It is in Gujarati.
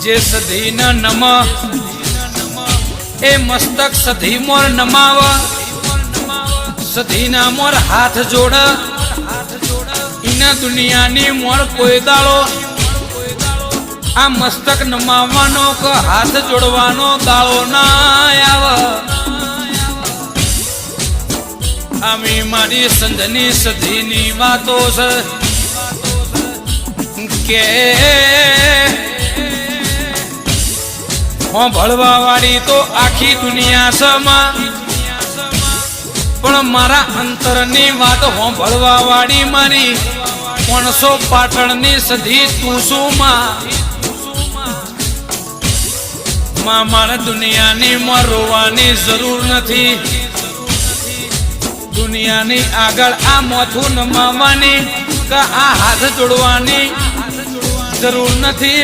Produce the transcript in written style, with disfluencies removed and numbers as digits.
જે સધી ન નમ એ મસ્તક સધી મોર નમાવ સધી ના મોર હાથ જોડ ઇના દુનિયાની મોર કોઈ દાડો આ મસ્તક નમાવવાનો કે હાથ જોડવાનો દાળો ના આવ આમી મારી સંધની સધીની વાતો છે કે ભળવા વાળી તો આખી દુનિયા સમા પણ મારા અંતરની વાત ભળવા વાળી મારી 500 પાટણની સધી તું શું માં મારે દુનિયાની માં રોવાની જરૂર નથી દુનિયાની આગળ આ મોથું નમાવાની કે આ હાથ જોડવાની જરૂર નથી